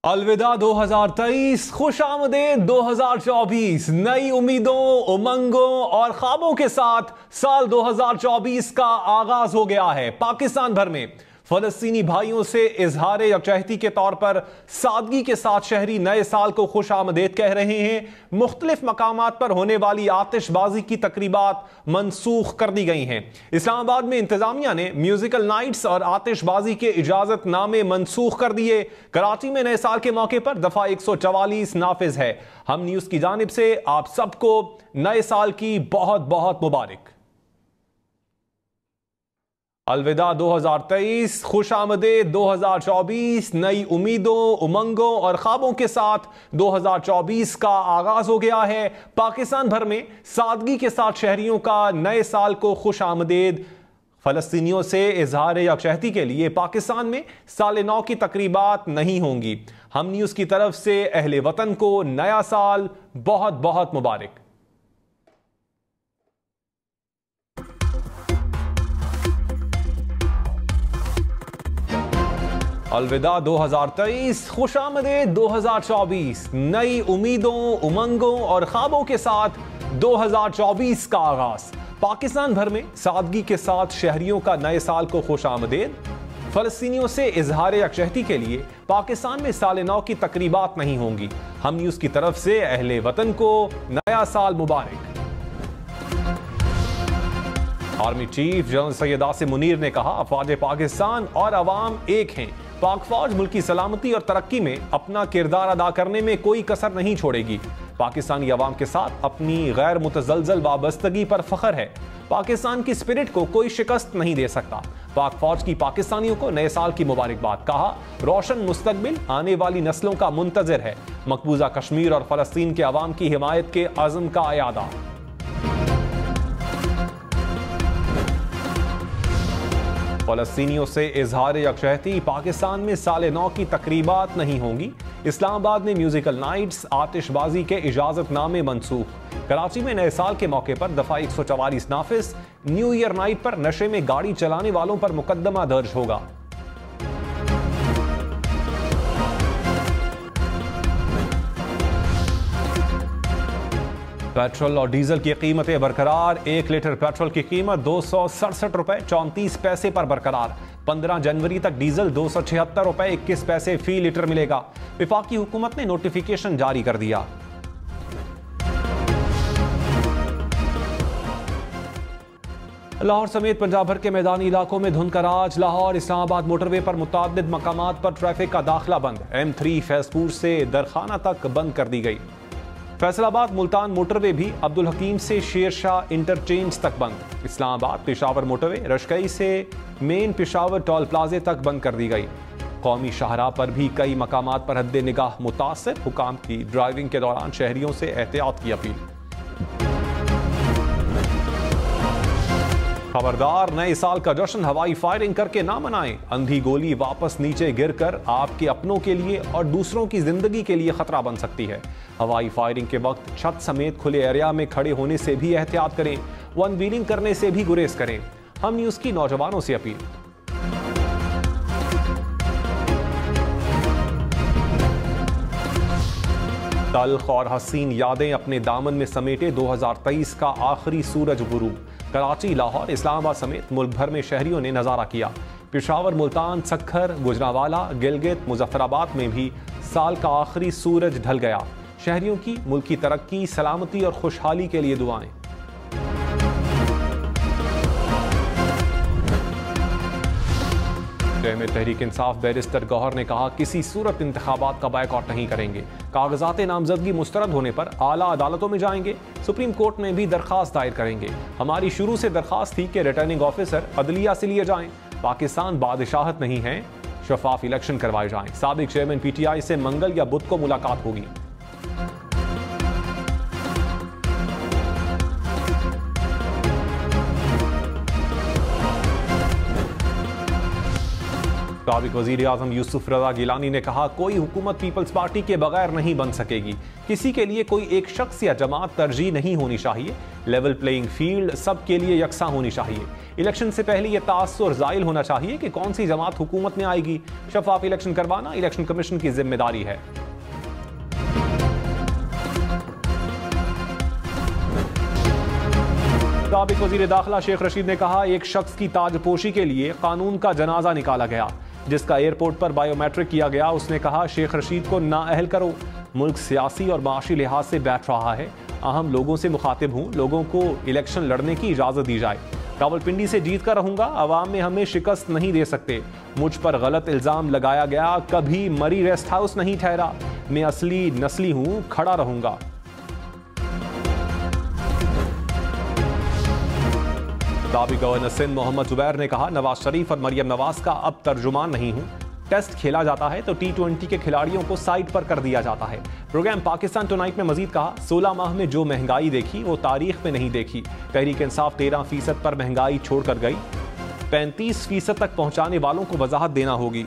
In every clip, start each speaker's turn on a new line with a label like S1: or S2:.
S1: अलविदा 2023, खुश आमदेद 2024। नई उम्मीदों, उमंगों और ख्वाबों के साथ साल 2024 का आगाज हो गया है। पाकिस्तान भर में फलस्तीनी भाइयों से इजहार यकजहती के तौर पर सादगी के साथ शहरी नए साल को खुश आमदेद कह रहे हैं। मुख्तलिफ मकामात पर होने वाली आतिशबाजी की तकरीबात मनसूख कर दी गई हैं। इस्लामाबाद में इंतजामिया ने म्यूजिकल नाइट्स और आतिशबाजी के इजाजत नामे मनसूख कर दिए। कराची में नए साल के मौके पर दफा 144 नाफिज है। हम न्यूज की जानिब से आप सबको नए साल की बहुत बहुत मुबारक। अलविदा 2023, खुश आमदेद 2024। नई उम्मीदों, उमंगों और ख्वाबों के साथ 2024 का आगाज हो गया है। पाकिस्तान भर में सादगी के साथ शहरियों का नए साल को खुश आमदेद। फलस्तीनियों से इजहार यकजहती के लिए पाकिस्तान में साल नौ की तकरीबात नहीं होंगी। हम न्यूज की तरफ से अहले वतन को नया साल बहुत बहुत मुबारक। अलविदा 2023, खुश आमदेद 2024। नई उम्मीदों, उमंगों और ख्वाबों के साथ 2024 का आगाज। पाकिस्तान भर में सादगी के साथ शहरियों का नए साल को खुश आमदेद। फलस्तीनियों से इजहार यकजहती के लिए पाकिस्तान में साल नौ की तकरीबात नहीं होंगी। हम न्यूज की तरफ से अहले वतन को नया साल मुबारक। Army chief general Syed Asim Munir ने कहा, अफवाज पाकिस्तान और अवाम एक हैं। पाक फौज मुल्की सलामती और तरक्की में अपना किरदार अदा करने में कोई कसर नहीं छोड़ेगी। पाकिस्तानी अवाम के साथ अपनी गैर मुतज़लज़ल वाबस्तगी पर फख्र है। पाकिस्तान की स्पिरिट को कोई शिकस्त नहीं दे सकता। पाक फौज की पाकिस्तानियों को नए साल की मुबारकबाद। कहा, रोशन मुस्तकबिल आने वाली नस्लों का मुंतज़िर है। मकबूजा कश्मीर और फलस्तीन के अवाम की हिमायत के अज़्म का अयादा। फलस्तीनियों से इजहार यकजहती, पाकिस्तान में साल नौ की तकरीबात नहीं होंगी। इस्लामाबाद में म्यूजिकल नाइट्स, आतिशबाजी के इजाजतनामे मनसूख। कराची में नए साल के मौके पर दफा 144 नाफिज। न्यू ईयर नाइट पर नशे में गाड़ी चलाने वालों पर मुकदमा दर्ज होगा। पेट्रोल और डीजल की कीमतें बरकरार। 1 लीटर पेट्रोल की कीमत 267 रुपए 34 पैसे पर बरकरार। 15 जनवरी तक डीजल 276 रुपए 21 पैसे फी लीटर मिलेगा। वफाकी हुकूमत ने नोटिफिकेशन जारी कर दिया। लाहौर समेत पंजाब भर के मैदानी इलाकों में धुंध का राज। लाहौर इस्लामाबाद मोटरवे पर मुताबिद मकामात पर ट्रैफिक का दाखिला बंद। M3 फैजपुर से दरखाना तक बंद कर दी गई। फैसलाबाद मुल्तान मोटरवे भी अब्दुल हकीम से शेरशाह इंटरचेंज तक बंद। इस्लामाबाद पेशावर मोटरवे रशकई से मेन पेशावर टोल प्लाजे तक बंद कर दी गई। कौमी शाहराह पर भी कई मकामात पर हद्दे निगाह मुतासर। हुकाम की ड्राइविंग के दौरान शहरियों से एहतियात की अपील। खबरदार, नए साल का जश्न हवाई फायरिंग करके ना मनाएं। अंधी गोली वापस नीचे गिरकर आपके अपनों के लिए और दूसरों की जिंदगी के लिए खतरा बन सकती है। हवाई फायरिंग के वक्त छत समेत खुले एरिया में खड़े होने से भी एहतियात करें। वन व्हीलिंग करने से भी गुरेज करें। हम न्यूज की नौजवानों से अपील। तल्ख और हसीन यादें अपने दामन में समेटे 2023 का आखिरी सूरज गुरूब। कराची, लाहौर, इस्लामाबाद समेत मुल्क भर में शहरियों ने नजारा किया। पेशावर, मुल्तान, सक्खर, गुजरांवाला, गिलगित, मुजफ्फराबाद में भी साल का आखिरी सूरज ढल गया। शहरियों की मुल्क की तरक्की, सलामती और खुशहाली के लिए दुआएं। में तहरीक इंसाफ बैरिस्टर गौहर ने कहा, किसी सूरत इंतखाबात का बायकॉट नहीं करेंगे। कागजात नामजदगी मुस्तरद होने पर आला अदालतों में जाएंगे। सुप्रीम कोर्ट में भी दरखास्त दायर करेंगे। हमारी शुरू से दरखास्त थी कि रिटर्निंग ऑफिसर अदलिया से लिए जाएं। पाकिस्तान बादशाहत नहीं है, शफाफ इलेक्शन करवाए जाएं। साबिक चेयरमैन PTI से मंगल या बुध को मुलाकात होगी। साबिक वज़ीर आज़म यूसुफ रज़ा गिलानी ने कहा, कोई हुकूमत पीपल्स पार्टी के बगैर नहीं बन सकेगी। किसी के लिए कोई एक शख्स या जमात तरजीह नहीं होनी चाहिए। लेवल प्लेइंग फील्ड सब के लिए यकसा होनी चाहिए। इलेक्शन से पहले यह तासुर ज़ाइल होना चाहिए कि कौन सी जमात हुकूमत में आएगी। शफाफ इलेक्शन करवाना इलेक्शन कमीशन की जिम्मेदारी है। साबिक वज़ीर दाखिला शेख रशीद ने कहा, एक शख्स की ताजपोशी के लिए कानून का जनाजा निकाला गया, जिसका एयरपोर्ट पर बायोमेट्रिक किया गया। उसने कहा, शेख रशीद को नाअहल करो। मुल्क सियासी और माशी लिहाज से बैठ रहा है। अहम लोगों से मुखातिब हूँ, लोगों को इलेक्शन लड़ने की इजाज़त दी जाए। रावलपिंडी से जीत कर रहूंगा, अवाम में हमें शिकस्त नहीं दे सकते। मुझ पर गलत इल्ज़ाम लगाया गया, कभी मरी रेस्ट हाउस नहीं ठहरा। मैं असली नस्ली हूँ, खड़ा रहूंगा। साबिक गवर्नर सिंध मोहम्मद जुबैर ने कहा, नवाज शरीफ और मरियम नवाज का अब तर्जुमान नहीं हूं। टेस्ट खेला जाता है तो T20 के खिलाड़ियों को साइड पर कर दिया जाता है। प्रोग्राम पाकिस्तान टुनाइट में मजीद कहा, 16 माह में जो महंगाई देखी वो तारीख में नहीं देखी। तहरीक इंसाफ 13% पर महंगाई छोड़कर गई, 35% तक पहुंचाने वालों को वजाहत देना होगी।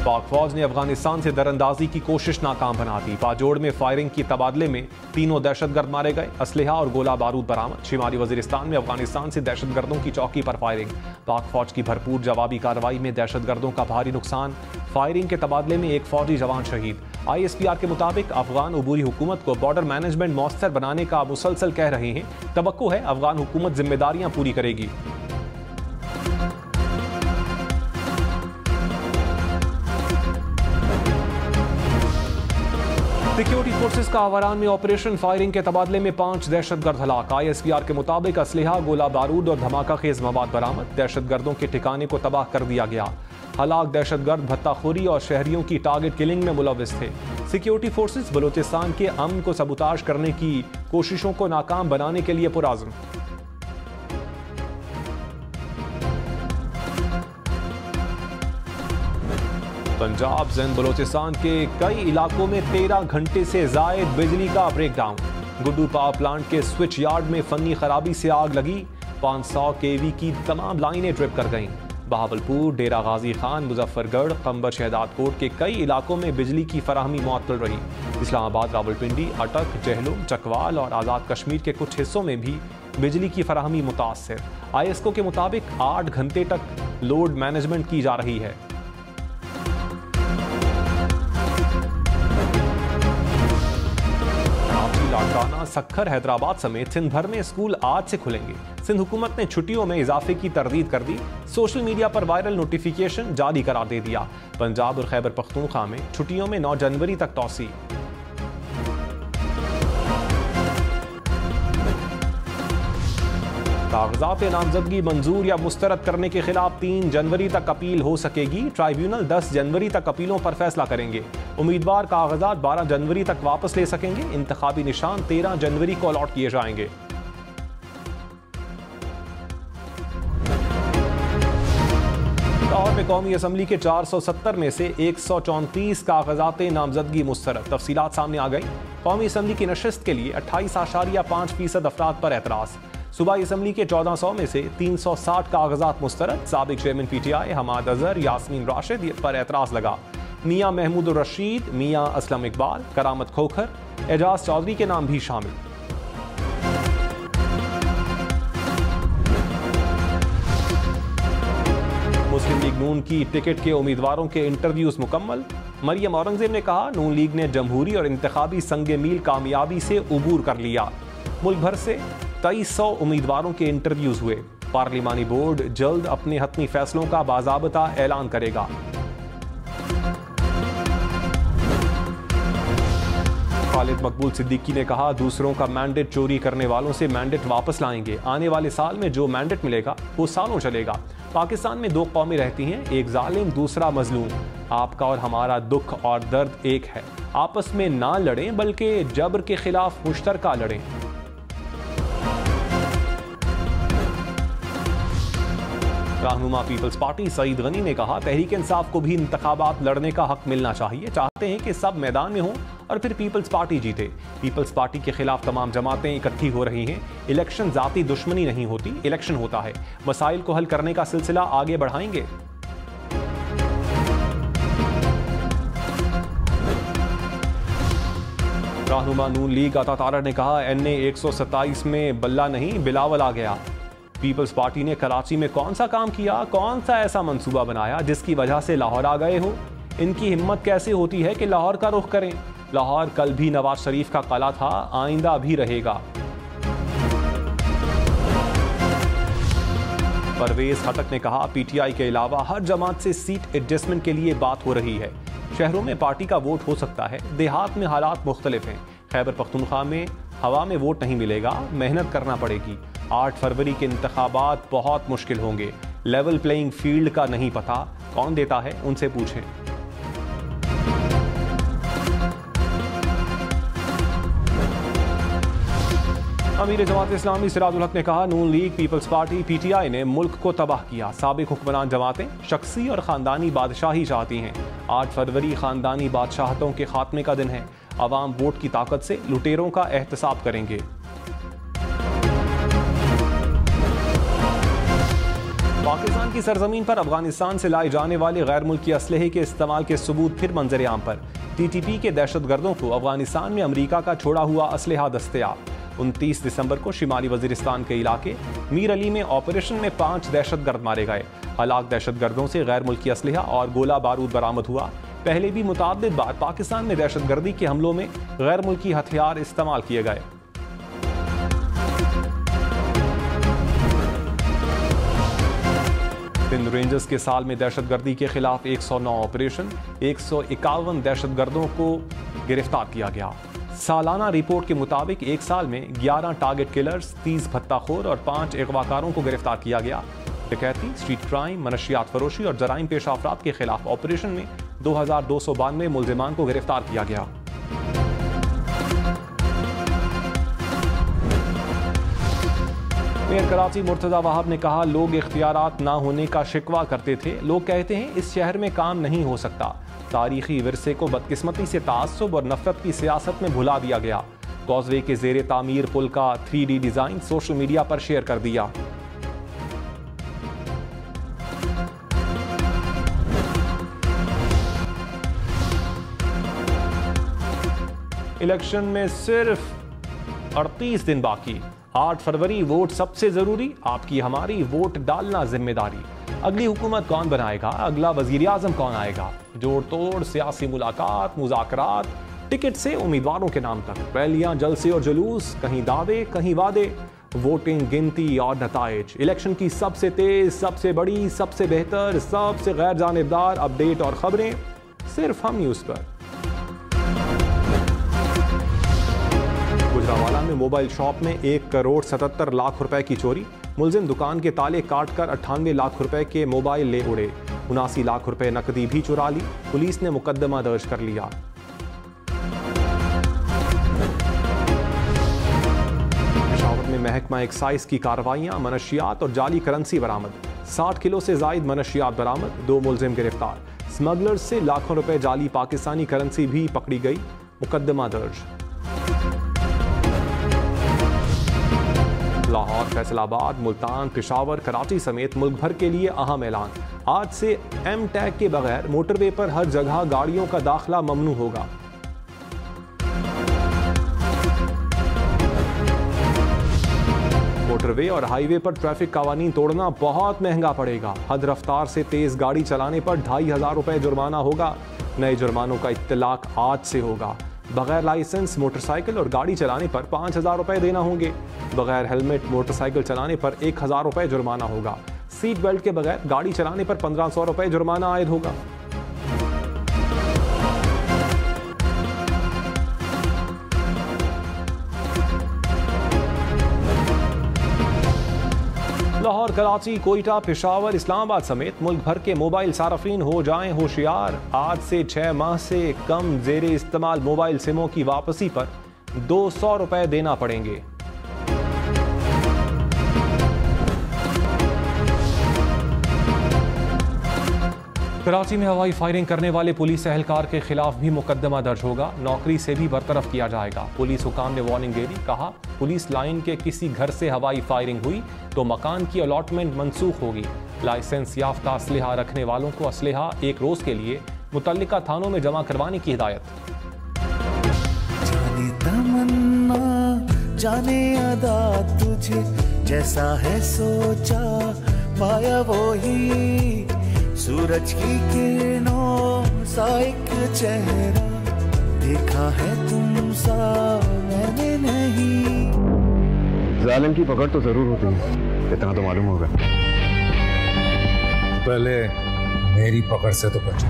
S1: पाक फौज ने अफगानिस्तान से दरअंदाजी की कोशिश नाकाम बना दी। पाजोड़ में फायरिंग की तबादले में 3 दहशतगर्द मारे गए। असलहा और गोला बारूद बरामद। शिमाली वजीरिस्तान में अफगानिस्तान से दहशतगर्दों की चौकी पर फायरिंग। पाक फौज की भरपूर जवाबी कार्रवाई में दहशतगर्दों का भारी नुकसान। फायरिंग के तबादले में एक फौजी जवान शहीद। ISPR के मुताबिक अफगान अबूरी हुकूमत को बॉर्डर मैनेजमेंट मौसर बनाने का मुसलसल कह रहे हैं। तवक्को है अफगान हुकूमत जिम्मेदारियां पूरी करेगी। सिक्योरिटी फोर्सेस का आवारान में ऑपरेशन फायरिंग के तबादले में 5 दहशतगर्द हलाक। ISPR के मुताबिक असलहा, गोला बारूद और धमाका खेज मवाद बरामद। दहशतगर्दों के ठिकाने को तबाह कर दिया गया। हलाक दहशतगर्द भत्ताखोरी और शहरियों की टारगेट किलिंग में मुलव्विस थे। सिक्योरिटी फोर्सेस बलूचिस्तान के अमन को सबूताज करने की कोशिशों को नाकाम बनाने के लिए पुरअज़्म। पंजाब सिंध बलोचिस्तान के कई इलाकों में 13 घंटे से जायद बिजली का ब्रेकडाउन। गुड्डू पावर प्लांट के स्विच यार्ड में फनी खराबी से आग लगी। 500 kV की तमाम लाइनें ट्रिप कर गईं। बहावलपुर, डेरा गाजी खान, मुजफ्फरगढ़, कंबर शहदादकोट के कई इलाकों में बिजली की फराहमी मुअत्तल रही। इस्लामाबाद, रावलपिंडी, अटक, जहलुम, चकवाल और आज़ाद कश्मीर के कुछ हिस्सों में भी बिजली की फराहमी मुतासर। ISCO के मुताबिक 8 घंटे तक लोड मैनेजमेंट की जा रही है। लाड़काना, सक्खर, हैदराबाद समेत सिंध भर में स्कूल आज से खुलेंगे। सिंध हुकूमत ने छुट्टियों में इजाफे की तरदीद कर दी। सोशल मीडिया पर वायरल नोटिफिकेशन जारी करार दे दिया। पंजाब और खैबर पख्तूनख्वा में छुट्टियों में 9 जनवरी तक तौसी। कागजात नामजदगी मंजूर या मुस्तरद करने के खिलाफ 3 जनवरी तक अपील हो सकेगी। ट्राइब्यूनल 10 जनवरी तक अपीलों पर फैसला करेंगे। उम्मीदवार कागजात 12 जनवरी तक वापस ले सकेंगे। इंतखाबी निशान 13 जनवरी को अलॉट किए जाएंगे। लाहौर में कौमी असम्बली के 470 में से 134 कागजात नामजदगी मुस्तरद। तफसीलात सामने आ गई। कौमी असम्बली की नशिस्त के लिए 28.5% अफराद पर एतराज़। सूबाई असम्बली के 1400 में से 360 कागजात मुस्तरद। साबिक चेयरमैन PTI हमाद अजहर, यास्मीन राशिद पर एतराज़ लगा। मियाँ महमूद रशीद, मियाँ असलम इकबाल, करामत खोखर, एजाज चौधरी के नाम भी शामिल। मुस्लिम लीग नून की टिकट के उम्मीदवारों के इंटरव्यूज मुकम्मल। मरियम औरंगजेब ने कहा, नून लीग ने जमहूरी और इंतखाबी संग मील कामयाबी से उबूर कर लिया। मुल्क भर से 2300 उम्मीदवारों के इंटरव्यूज हुए। पार्लिमानी बोर्ड जल्द अपने हतमी फैसलों का बाज़ाबता ऐलान करेगा। खालिद मकबूल सिद्दीकी ने कहा, दूसरों का मैंडेट चोरी करने वालों से मैंडेट वापस लाएंगे। आने वाले साल में जो मैंडेट मिलेगा वो सालों चलेगा। पाकिस्तान में 2 कौमें रहती हैं, एक जालिम, दूसरा मजलूम। आपका और हमारा दुख और दर्द एक है। आपस में ना लड़ें बल्कि जबर के खिलाफ मुश्तरका लड़ें। रहनुमा पीपल्स पार्टी सईद गनी ने कहा, तहरीक इंसाफ को भी इंतखाबात लड़ने का हक मिलना चाहिए। चाहते हैं कि सब मैदान में हों और फिर पीपल्स पार्टी जीते। पीपल्स पार्टी के खिलाफ तमाम जमातें इकट्ठी हो रही हैं। इलेक्शन जाती दुश्मनी नहीं होती, इलेक्शन होता है। मसाइल को हल करने का सिलसिला आगे बढ़ाएंगे। रहनुमा नून लीग अता तारड़ ने कहा, NA 127 में बल्ला नहीं बिलावल आ गया। पीपल्स पार्टी ने कराची में कौन सा काम किया, कौन सा ऐसा मंसूबा बनाया जिसकी वजह से लाहौर आ गए हो? इनकी हिम्मत कैसे होती है कि लाहौर का रुख करें? लाहौर कल भी नवाज शरीफ का कला था, आइंदा भी रहेगा। परवेज खटक ने कहा, PTI के अलावा हर जमात से सीट एडजस्टमेंट के लिए बात हो रही है। शहरों में पार्टी का वोट हो सकता है, देहात में हालात मुख्तलिफ हैं। खैबर पख्तूनख्वा में हवा में वोट नहीं मिलेगा, मेहनत करना पड़ेगी। 8 फरवरी के इंतखाबात बहुत मुश्किल होंगे। लेवल प्लेइंग फील्ड का नहीं पता, कौन देता है उनसे पूछें। अमीर जमात इस्लामी सिराजुल हक ने कहा, नून लीग, पीपल्स पार्टी, PTI ने मुल्क को तबाह किया। साबिक हुक्मरान जमातें शख्सी और खानदानी बादशाही चाहती हैं। 8 फरवरी खानदानी बादशाहतों के खात्मे का दिन है। अवाम वोट की ताकत से लुटेरों का एहतसाब करेंगे। पाकिस्तान की सरजमीन पर अफगानिस्तान से लाए जाने वाले गैर मुल्की असलहे के इस्तेमाल के सबूत फिर मंजर आम पर। TTP के दहशतगर्दों को अफगानिस्तान में अमरीका का छोड़ा हुआ असलहा दस्तयाब। 29 दिसंबर को शिमाली वजीरिस्तान के इलाके मीर अली में ऑपरेशन में 5 दहशतगर्द मारे गए। हलाक दहशतगर्दों से गैर मुल्की असलहा और गोला बारूद बरामद हुआ। पहले भी मुतअद्दिद बार पाकिस्तान में दहशतगर्दी के हमलों में गैर मुल्की हथियार इस्तेमाल किए गए। सिंध रेंजर्स के साल में दहशतगर्दी के खिलाफ 109 ऑपरेशन, 151 दहशतगर्दों को गिरफ्तार किया गया। सालाना रिपोर्ट के मुताबिक एक साल में 11 टारगेट किलर्स, 30 भत्ताखोर और 5 अगवाकारों को गिरफ्तार किया गया। डकैती, स्ट्रीट क्राइम, मनशियात फरोशी और जराइम पेश अफराद के खिलाफ ऑपरेशन में 2292 मुल्जिमान को गिरफ्तार किया गया। मेयर कराची मुर्तजा वहाब ने कहा, लोग इख्तियारात ना होने का शिकवा करते थे। लोग कहते हैं इस शहर में काम नहीं हो सकता। तारीखी विरसे को बदकिस्मती से तासुब और नफरत की सियासत में भुला दिया गया। कॉजवे के जेरे तामीर पुल का 3D डिजाइन सोशल मीडिया पर शेयर कर दिया। इलेक्शन में सिर्फ 38 दिन बाकी। 8 फरवरी वोट सबसे जरूरी, आपकी हमारी वोट डालना जिम्मेदारी। अगली हुकूमत कौन बनाएगा, अगला वजीर आजम कौन आएगा? जोड़ तोड़ सियासी मुलाकात, मुज़ाकरात, टिकट से उम्मीदवारों के नाम तक, रैलियां, जलसे और जुलूस, कहीं दावे कहीं वादे, वोटिंग, गिनती और नताइज। इलेक्शन की सबसे तेज, सबसे बड़ी, सबसे बेहतर, सबसे गैर जानिबदार अपडेट और खबरें सिर्फ हम न्यूज़ पर। गुजरांवाला में मोबाइल शॉप में 1 करोड़ 77 लाख रुपए की चोरी। मुलजिम दुकान के ताले काटकर 98 लाख रुपए के मोबाइल ले उड़े। 79 लाख रुपए नकदी भी चुरा ली। पुलिस ने मुकदमा दर्ज कर लिया। पेशावर में महकमा एक्साइज की कार्रवाइयां, मनशियात और जाली करेंसी बरामद। 60 किलो से जायद मनशियात बरामद, 2 मुलजिम गिरफ्तार। स्मगलर्स से लाखों रुपए जाली पाकिस्तानी करेंसी भी पकड़ी गई, मुकदमा दर्ज। लाहौर, फैसलाबाद, मुल्तान, पेशावर, कराची समेत मुल्क भर के लिए अहम ऐलान। आज से M टैग के बगैर मोटरवे पर हर जगह गाड़ियों का दाखिला ममनू होगा। मोटरवे और हाईवे पर ट्रैफिक कानून तोड़ना बहुत महंगा पड़ेगा। हद रफ्तार से तेज गाड़ी चलाने पर 2500 रुपए जुर्माना होगा। नए जुर्मानों का इत्तलाक आज से होगा। बगैर लाइसेंस मोटरसाइकिल और गाड़ी चलाने पर 5000 रुपए देना होंगे। बगैर हेलमेट मोटरसाइकिल चलाने पर 1000 रुपए जुर्माना होगा। सीट बेल्ट के बगैर गाड़ी चलाने पर 1500 रुपए जुर्माना आयद होगा। लाहौर, कराची, कोयटा, पेशावर, इस्लामाबाद समेत मुल्क भर के मोबाइल सारफीन हो जाएं होशियार। आज से 6 माह से कम जेरे इस्तेमाल मोबाइल सिमों की वापसी पर 200 रुपए देना पड़ेंगे। कराची में हवाई फायरिंग करने वाले पुलिस एहलकार के खिलाफ भी मुकदमा दर्ज होगा। नौकरी से भी बरतरफ किया जाएगा। पुलिस हुकाम ने वार्निंग दे दी। कहा, पुलिस लाइन के किसी घर से हवाई फायरिंग हुई तो मकान की अलॉटमेंट मनसूख होगी। लाइसेंस याफ्ता असलहा रखने वालों को असलहा 1 रोज के लिए मुतल्लिका थानों में जमा करवाने की हिदायत।
S2: जाने तमन्ना जाने अदा तुझे जैसा है सोचा पाया वो ही सूरज की किरणों सा एक चेहरा देखा है तुम सा मैंने नहीं।
S3: जालिम की पकड़ तो जरूर होती है, इतना तो मालूम होगा।
S4: पहले मेरी पकड़ से तो बचो।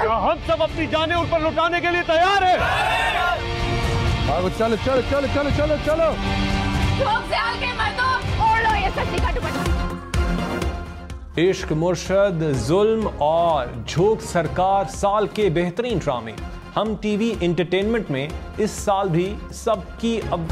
S3: हम सब अपनी जानें उन पर लुटाने के लिए तैयार हैं।
S4: चलो चलो चलो चलो चलो चलो।
S5: से आगे मर्दों, ओढ़ लो ये सच्ची का दुपट्टा।
S1: इश्क मुर्शद, जुल्म और झोंक सरकार साल के बेहतरीन ड्रामे। हम टीवी एंटरटेनमेंट में इस साल भी सबकी अब